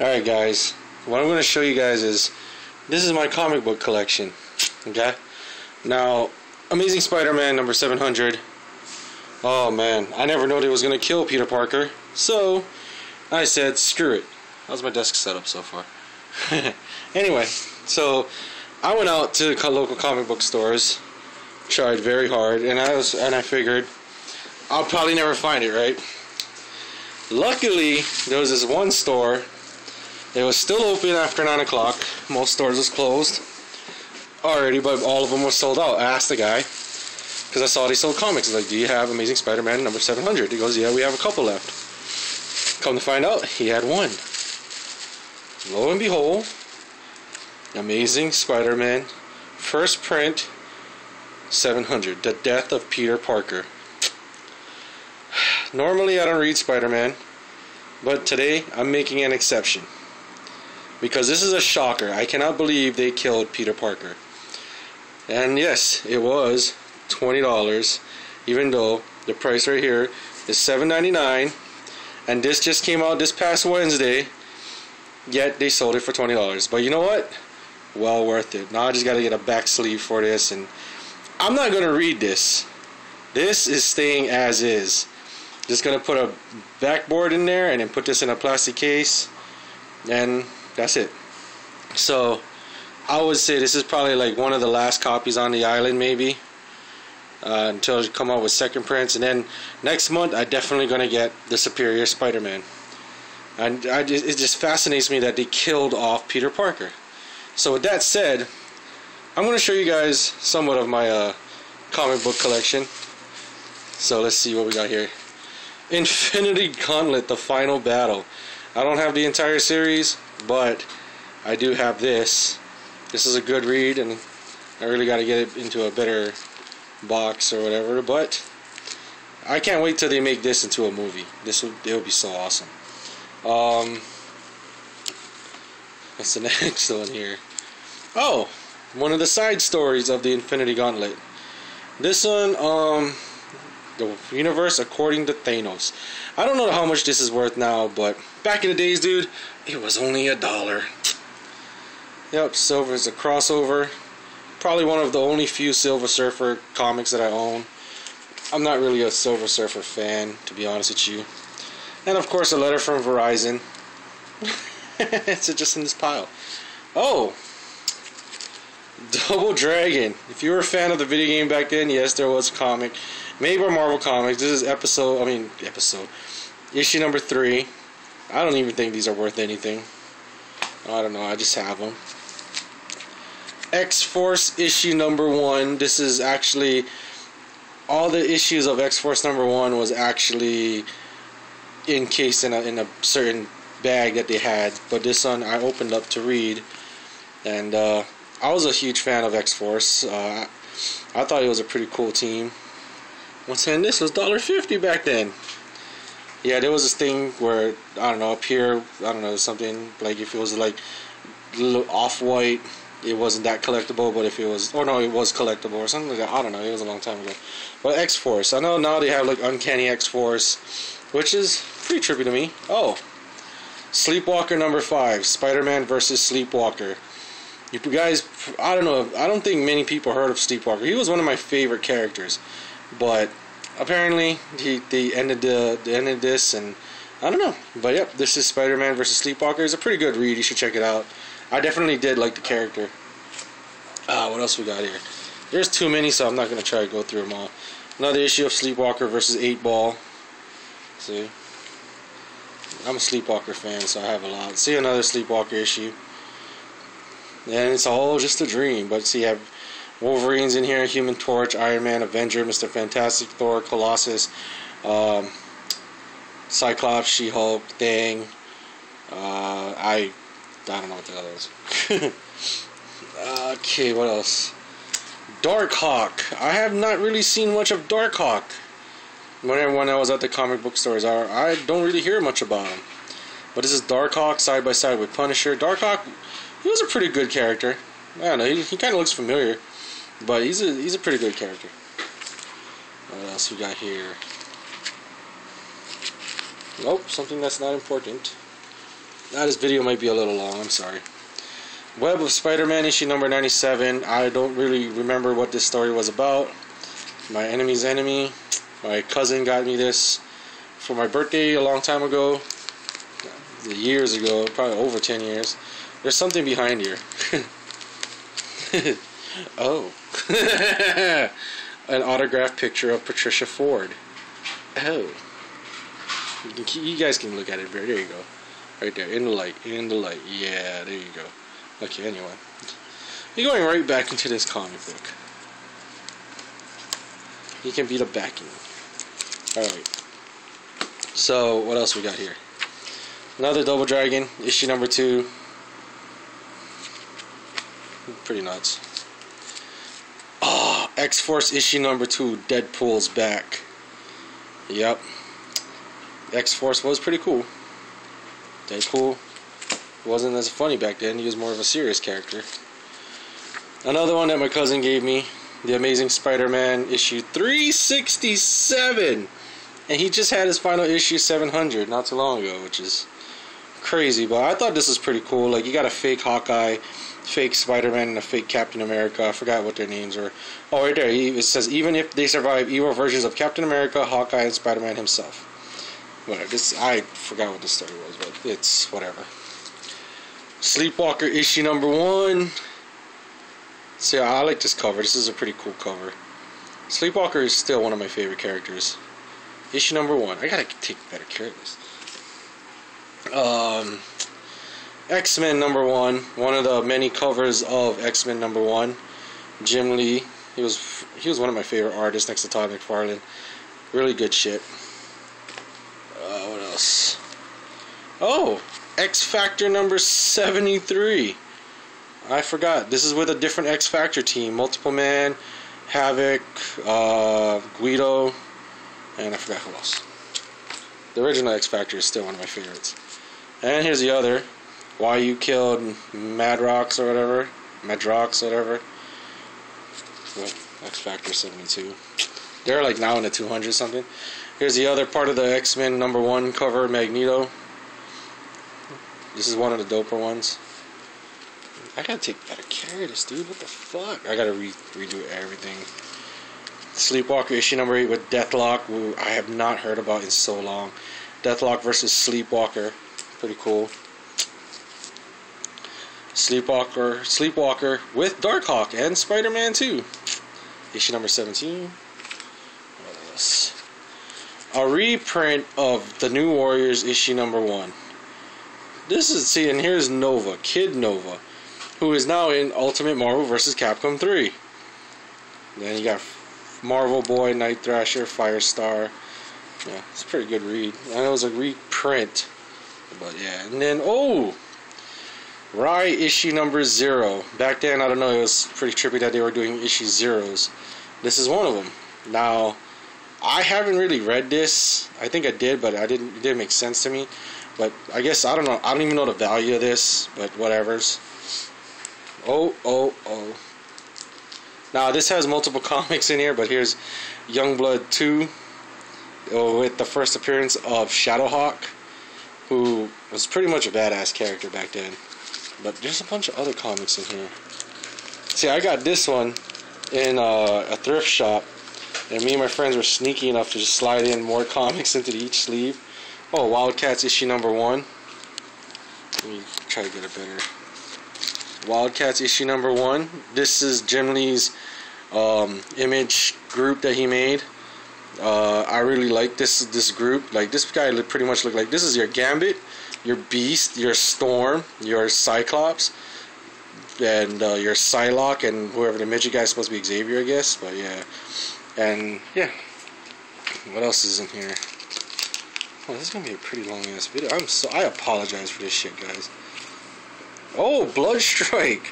Alright guys, what I'm going to show you guys is, this is my comic book collection. Okay? Now, Amazing Spider-Man number 700. Oh man, I never knew it was going to kill Peter Parker. So, I said, screw it. How's my desk setup so far? Anyway, so I went out to local comic book stores, tried very hard, and I figured I'll probably never find it, right? Luckily, there was this one store. It was still open after 9 o'clock. Most stores was closed already, but all of them were sold out. I asked the guy, because I saw they sold comics. I was like, do you have Amazing Spider-Man number 700? He goes, yeah, we have a couple left. Come to find out, he had one. Lo and behold, Amazing Spider-Man, first print, 700, The Death of Peter Parker. Normally I don't read Spider-Man, but today I'm making an exception. Because this is a shocker. I cannot believe they killed Peter Parker. And yes, it was $20, even though the price right here is $7.99, and this just came out this past Wednesday, yet they sold it for $20. But you know what? Well worth it. Now I just gotta get a back sleeve for this, and I'm not gonna read this. This is staying as is. Just gonna put a backboard in there and then put this in a plastic case, and that's it. So I would say this is probably like one of the last copies on the island, maybe, until they come out with second prints. And then next month I definitely gonna get the Superior Spider-Man. And it just fascinates me that they killed off Peter Parker. So with that said, I'm gonna show you guys somewhat of my comic book collection. So let's see what we got here. Infinity Gauntlet, the final battle. I don't have the entire series, but I do have this. This is a good read, and I really got to get it into a better box or whatever, but I can't wait till they make this into a movie. It would be so awesome. What's the next one here? Oh, one of the side stories of the Infinity Gauntlet. This one, the universe according to Thanos. I don't know how much this is worth now, but back in the days, dude, it was only $1. Yep, Silver is a crossover. Probably one of the only few Silver Surfer comics that I own. I'm not really a Silver Surfer fan, to be honest with you. And of course, a letter from Verizon. It's just in this pile. Oh! Double Dragon. If you were a fan of the video game back then, yes, there was a comic made by Marvel Comics. This is issue number 3. I don't even think these are worth anything. I don't know, I just have them. X-Force issue number 1. This is actually, all the issues of X-Force number 1 was actually encased in a certain bag that they had. But this one I opened up to read, and I was a huge fan of X-Force. I thought it was a pretty cool team. Once again, this was $1.50 back then. Yeah, there was this thing where, I don't know, up here, I don't know, something like if it was like a little off-white, it wasn't that collectible, but if it was, or no, it was collectible or something like that. I don't know, it was a long time ago. But X-Force, I know now they have like Uncanny X-Force, which is pretty trippy to me. Oh, Sleepwalker number 5, Spider-Man versus Sleepwalker. You guys, I don't know, I don't think many people heard of Sleepwalker. He was one of my favorite characters, but apparently they ended this, and I don't know. But yep, this is Spider-Man versus Sleepwalker. It's a pretty good read. You should check it out. I definitely did like the character. What else we got here? There's too many, so I'm not gonna try to go through them all. Another issue of Sleepwalker versus 8-Ball. See, I'm a Sleepwalker fan, so I have a lot. See, another Sleepwalker issue. And it's all just a dream. But see, you have Wolverine's in here, Human Torch, Iron Man, Avenger, Mr. Fantastic, Thor, Colossus, Cyclops, She-Hulk, Thing. I don't know what the hell that is. Okay, what else? Darkhawk. I have not really seen much of Darkhawk. When I was at the comic book stores, I don't really hear much about him. But this is Darkhawk side by side with Punisher. Darkhawk, he was a pretty good character. I don't know, he kind of looks familiar, but he's a pretty good character. What else we got here? Nope, something that's not important. Now this video might be a little long, I'm sorry. Web of Spider-Man issue number 97. I don't really remember what this story was about. My enemy's enemy. My cousin got me this for my birthday a long time ago. Years ago, probably over 10 years. There's something behind here. Oh. An autographed picture of Patricia Ford. Oh. You guys can look at it. There you go. Right there. In the light. In the light. Yeah, there you go. Okay, anyway. You're going right back into this comic book. You can be the backing. Alright. So, what else we got here? Another Double Dragon, issue number 2. Pretty nuts. Oh, X-Force issue number 2. Deadpool's back. Yep. X-Force was pretty cool. Deadpool wasn't as funny back then. He was more of a serious character. Another one that my cousin gave me. The Amazing Spider-Man issue 367. And he just had his final issue 700 not too long ago, which is crazy. But I thought this was pretty cool. Like, you got a fake Hawkeye, fake Spider-Man, and a fake Captain America. I forgot what their names were. Oh, right there. It says, even if they survive evil versions of Captain America, Hawkeye, and Spider-Man himself. Whatever. I forgot what the story was, but it's whatever. Sleepwalker issue number 1. See, I like this cover. This is a pretty cool cover. Sleepwalker is still one of my favorite characters. Issue number 1. I gotta take better care of this. X-Men number 1. One of the many covers of X-Men number 1. Jim Lee. He was one of my favorite artists next to Todd McFarlane. Really good shit. What else? Oh! X Factor number 73. I forgot. This is with a different X Factor team. Multiple Man, Havoc, Guido, and I forgot who else. The original X Factor is still one of my favorites. And here's the other. Why You Killed Madrox or whatever. Madrox, whatever. Well, X Factor 72. They're like now in the 200 something. Here's the other part of the X-Men number 1 cover, Magneto. This is one of the doper ones. I gotta take better care of this, dude. What the fuck? I gotta redo everything. Sleepwalker issue number 8 with Deathlock, who I have not heard about in so long. Deathlock versus Sleepwalker. Pretty cool. Sleepwalker with Darkhawk and Spider-Man 2. Issue number 17. What else? A reprint of The New Warriors issue number 1. This is, see, and here's Nova, Kid Nova, who is now in Ultimate Marvel vs. Capcom 3. Then you got Marvel Boy, Night Thrasher, Firestar. Yeah, it's a pretty good read. I know it was a reprint, but yeah. And then, oh! Rye issue number 0. Back then, I don't know, it was pretty trippy that they were doing issue 0s. This is one of them. Now, I haven't really read this. I think I did, but it didn't make sense to me. But I guess, I don't know. I don't even know the value of this, but whatevers. Oh. Now, this has multiple comics in here, but here's Youngblood 2 with the first appearance of Shadowhawk, who was pretty much a badass character back then. But there's a bunch of other comics in here. See, I got this one in a thrift shop, and me and my friends were sneaky enough to just slide in more comics into each sleeve. Oh, Wildcats issue number 1. Let me try to get a better. Wildcats issue number 1. This is Jim Lee's image group that he made. I really like this group. Like, this guy pretty much looked like, this is your Gambit, your Beast, your Storm, your Cyclops, and your Psylocke, and whoever the midget guy is supposed to be, Xavier, I guess. But yeah, and yeah. What else is in here? Oh, this is gonna be a pretty long ass video. I apologize for this shit, guys. Oh, Bloodstrike.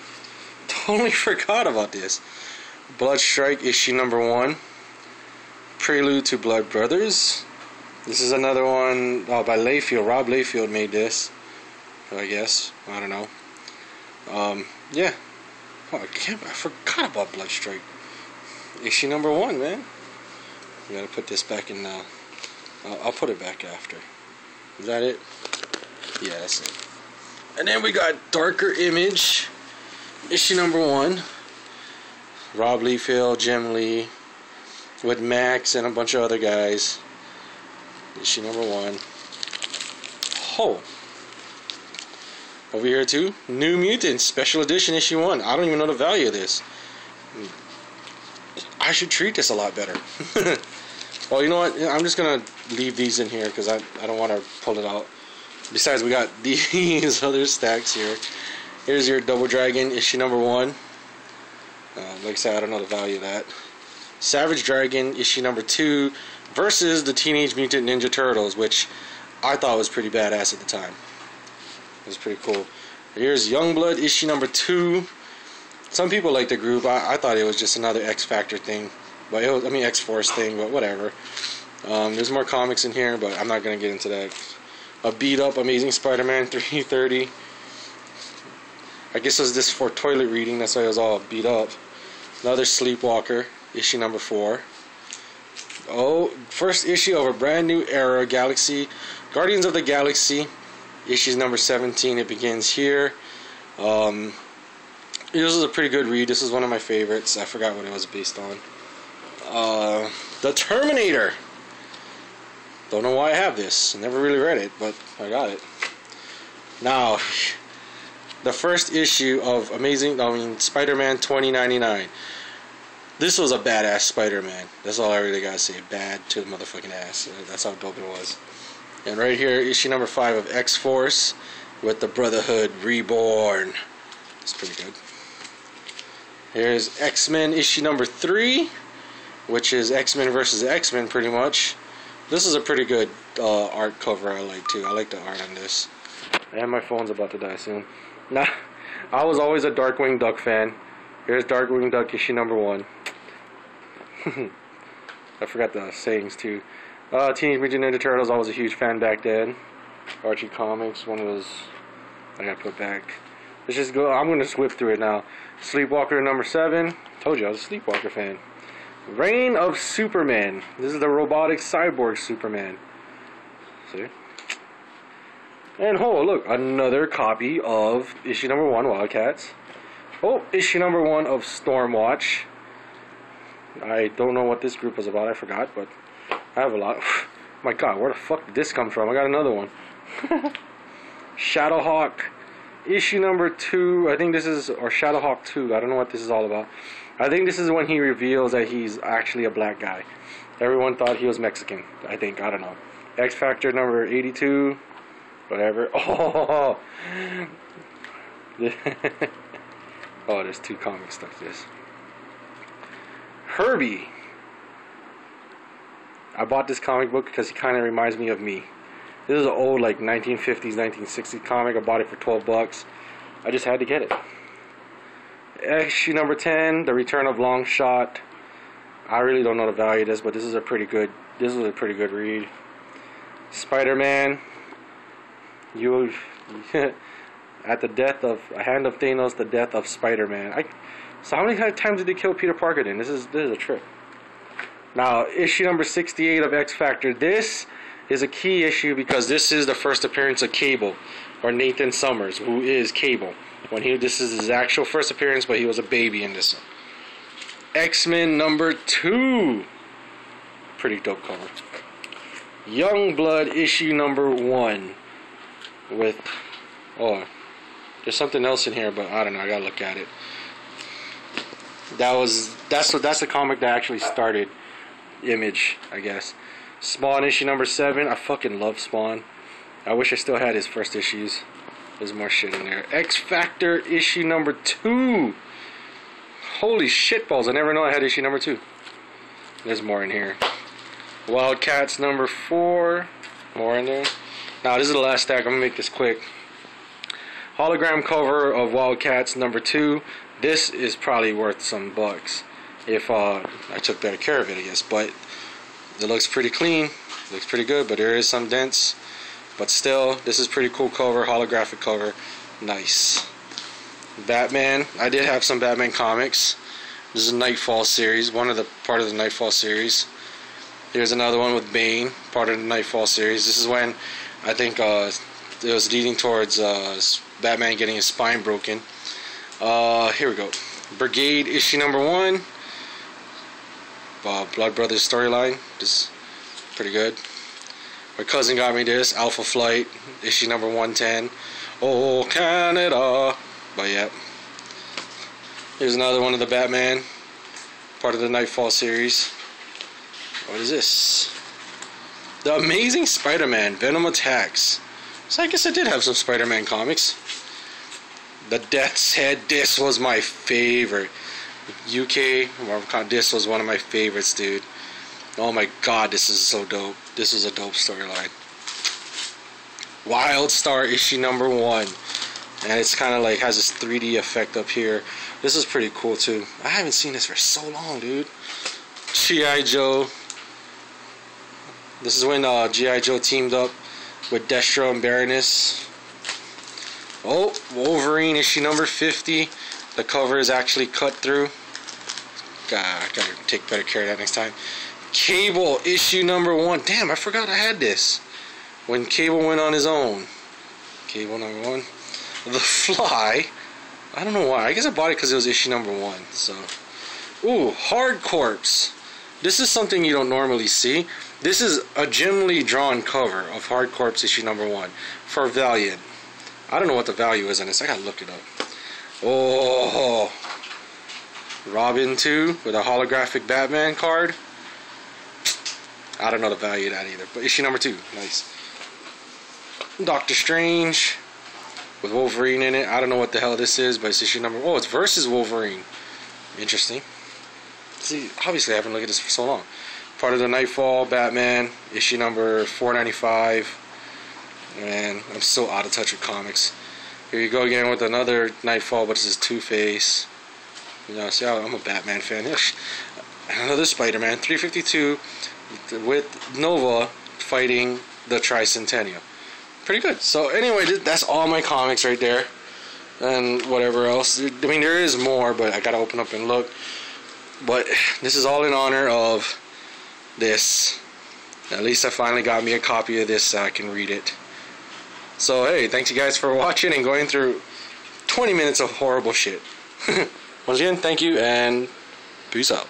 Totally forgot about this. Bloodstrike issue number 1. Prelude to Blood Brothers. This is another one by Layfield. Rob Layfield made this, I guess. I don't know. Yeah. Oh, I forgot about Bloodstrike. Issue number 1, man. I gotta put this back in now. I'll put it back after. Is that it? Yeah, that's it. And then we got Darker Image, issue number 1. Rob Liefeld, Jim Lee, with Max and a bunch of other guys. Issue number 1. Oh. Over here too, New Mutants, Special Edition, issue 1. I don't even know the value of this. I should treat this a lot better. Well, you know what? I'm just going to leave these in here because I don't want to pull it out. Besides, we got these other stacks here. Here's your Double Dragon, issue number 1. Like I said, I don't know the value of that. Savage Dragon, issue number 2, versus the Teenage Mutant Ninja Turtles, which I thought was pretty badass at the time. It was pretty cool. Here's Youngblood, issue number 2. Some people like the group. I thought it was just another X Factor thing. But it was, I mean, X Force thing, but whatever. There's more comics in here, but I'm not going to get into that. A beat up Amazing Spider-Man 330. I guess it was this for toilet reading, that's why it was all beat up. Another Sleepwalker, issue number 4. Oh, first issue of a brand new era, Galaxy, Guardians of the Galaxy, issues number 17. It begins here. This is a pretty good read. This is one of my favorites. I forgot what it was based on. The Terminator. Don't know why I have this. I never really read it, but I got it. Now, the first issue of Spider-Man 2099. This was a badass Spider-Man. That's all I really gotta say. Bad to the motherfucking ass. That's how dope it was. And right here, issue number 5 of X-Force with the Brotherhood Reborn. It's pretty good. Here's X-Men issue number 3, which is X-Men versus X-Men pretty much. This is a pretty good art cover I like too. I like the art on this. And my phone's about to die soon. Nah, I was always a Darkwing Duck fan. Here's Darkwing Duck issue number 1. I forgot the sayings too. Teenage Mutant Ninja Turtles, I was a huge fan back then. Archie Comics, one was I gotta put back. Let's just go. I'm gonna whip through it now. Sleepwalker number 7. Told you I was a Sleepwalker fan. Reign of Superman. This is the robotic cyborg Superman. See? And oh, look, another copy of issue number 1, Wildcats. Oh, issue number 1 of Stormwatch. I don't know what this group was about, I forgot, but I have a lot. My god, where the fuck did this come from? I got another one. Shadowhawk, issue number 2. I think this is, or Shadowhawk 2, I don't know what this is all about. I think this is when he reveals that he's actually a black guy. Everyone thought he was Mexican, I think, I don't know. X Factor number 82, whatever. Oh, oh, there's 2 comics stuck to this. Herbie. I bought this comic book because he kind of reminds me of me. This is an old, like, 1950s, 1960s comic. I bought it for $12. I just had to get it. Issue number 10, The Return of Longshot. I really don't know the value of this, but this is a pretty good read. Spider-Man. You at the death of a hand of Thanos, the death of Spider-Man. So how many times did they kill Peter Parker then? This is a trip. Now, issue number 68 of X Factor. This is a key issue because this is the first appearance of Cable, or Nathan Summers, who is Cable. This is his actual first appearance, but he was a baby in this one. X-Men number 2. Pretty dope cover. Youngblood issue number 1. With, oh, there's something else in here, but I don't know. I gotta look at it. That's the comic that actually started Image, I guess. Spawn issue number 7. I fucking love Spawn. I wish I still had his first issues. There's more shit in there. X Factor issue number 2. Holy shitballs! I never know I had issue number 2. There's more in here. Wildcats number 4. More in there. Now this is the last stack. I'm gonna make this quick. Hologram cover of Wildcats number 2. This is probably worth some bucks if I took better care of it, I guess. But it looks pretty clean. Looks pretty good, but there is some dents. But still, this is pretty cool cover, holographic cover. Nice. Batman. I did have some Batman comics. This is a Nightfall series, part of the Nightfall series. Here's another one with Bane, part of the Nightfall series. This is when I think it was leading towards Batman getting his spine broken. Here we go. Brigade issue number 1. Blood Brothers storyline. This is pretty good. My cousin got me this. Alpha Flight issue number 110. Oh, Canada. But yeah. Here's another one of the Batman. Part of the Nightfall series. What is this? The Amazing Spider-Man Venom Attacks. So I guess I did have some Spider-Man comics. The Death's Head. This was my favorite. UK this was one of my favorites, dude. Oh my god, this is so dope. This is a dope storyline. Wildstar issue number 1. And it's kind of like has this 3D effect up here. This is pretty cool too. I haven't seen this for so long, dude. G.I. Joe. This is when G.I. Joe teamed up with Destro and Baroness. Oh, Wolverine issue number 50. The cover is actually cut through. God, I gotta take better care of that next time. Cable issue number 1. Damn, I forgot I had this. When Cable went on his own. Cable number 1. The Fly. I don't know why. I guess I bought it because it was issue number 1. So, ooh, Hard Corpse. This is something you don't normally see. This is a Jim Lee drawn cover of Hard Corpse issue number 1 for Valiant. I don't know what the value is on this. I gotta look it up. Oh, Robin 2 with a holographic Batman card. I don't know the value of that either. But issue number 2, nice. Doctor Strange with Wolverine in it. I don't know what the hell this is, but it's issue number... Oh, it's versus Wolverine. Interesting. See, obviously I haven't looked at this for so long. Part of the Nightfall, Batman, issue number 495. Man, I'm so out of touch with comics. Here you go again with another Nightfall, but this is Two-Face. You know, see, I'm a Batman fan. Another Spider-Man, 352, with Nova fighting the Tricentennial. Pretty good. So anyway, that's all my comics right there, and whatever else. I mean, there is more, but I gotta open up and look. But this is all in honor of this. At least I finally got me a copy of this so I can read it. So hey, thanks you guys for watching and going through 20 minutes of horrible shit. Once again, thank you and peace out.